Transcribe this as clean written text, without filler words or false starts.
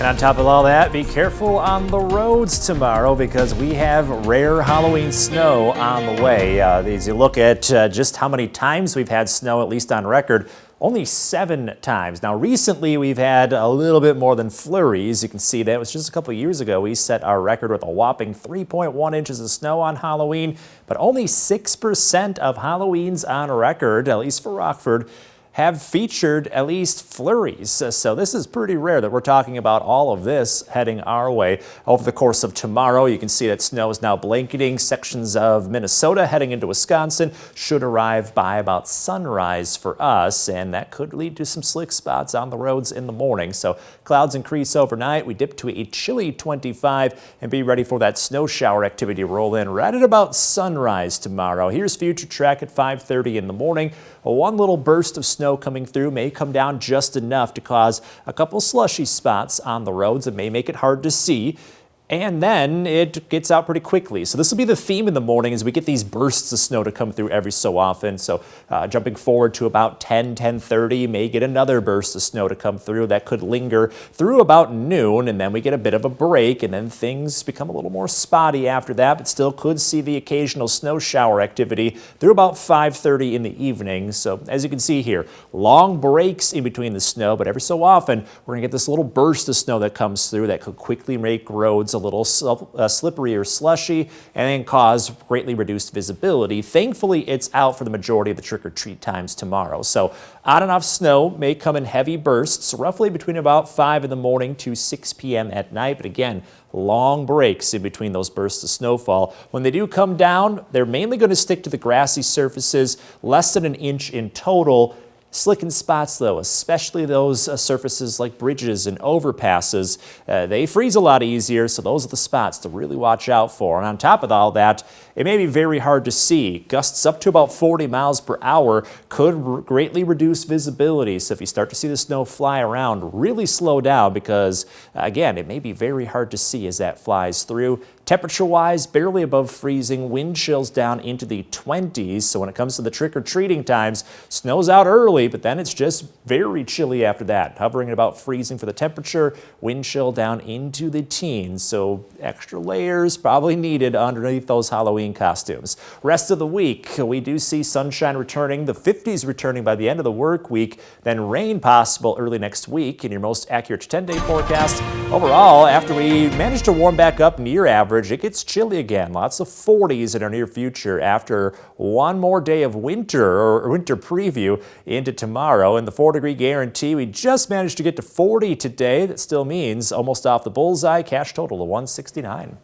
And on top of all that, be careful on the roads tomorrow because we have rare Halloween snow on the way. As you look at just how many times we've had snow, at least on record, only 7 times. Now, recently we've had a little bit more than flurries. You can see that it was just a couple years ago we set our record with a whopping 3.1 inches of snow on Halloween, but only 6% of Halloweens on record, at least for Rockford, have featured at least flurries. So this is pretty rare that we're talking about all of this heading our way. Over the course of tomorrow, you can see that snow is now blanketing sections of Minnesota heading into Wisconsin. Should arrive by about sunrise for us, and that could lead to some slick spots on the roads in the morning. So clouds increase overnight. We dip to a chilly 25 and be ready for that snow shower activity to roll in right at about sunrise tomorrow. Here's Future Track at 5:30 in the morning. One little burst of snow coming through may come down just enough to cause a couple slushy spots on the roads. It may make it hard to see. And then it gets out pretty quickly. So this will be the theme in the morning as we get these bursts of snow to come through every so often. So jumping forward to about 10:30, may get another burst of snow to come through. That could linger through about noon, and then we get a bit of a break, and then things become a little more spotty after that, but still could see the occasional snow shower activity through about 5:30 in the evening. So as you can see here, long breaks in between the snow, but every so often we're gonna get this little burst of snow that comes through that could quickly make roads a little slippery or slushy and then cause greatly reduced visibility. Thankfully, it's out for the majority of the trick-or-treat times tomorrow. So on and off snow may come in heavy bursts, roughly between about 5 in the morning to 6 p.m. at night. But again, long breaks in between those bursts of snowfall. When they do come down, they're mainly going to stick to the grassy surfaces, less than an inch in total. Slicking spots, though, especially those surfaces like bridges and overpasses, they freeze a lot easier, so those are the spots to really watch out for. And on top of all that, it may be very hard to see. Gusts up to about 40 miles per hour could greatly reduce visibility. So if you start to see the snow fly around, really slow down because, again, it may be very hard to see as that flies through. Temperature-wise, barely above freezing, wind chills down into the 20s. So when it comes to the trick-or-treating times, snow's out early, but then it's just very chilly after that, hovering at about freezing for the temperature, wind chill down into the teens. So extra layers probably needed underneath those Halloween costumes. Rest of the week, we do see sunshine returning, the 50s returning by the end of the work week, then rain possible early next week in your most accurate 10-day forecast. Overall, after we manage to warm back up near average, it gets chilly again. Lots of 40s in our near future after one more day of winter or winter preview into tomorrow. And the 4-degree guarantee, we just managed to get to 40 today. That still means almost off the bullseye, cash total of 169.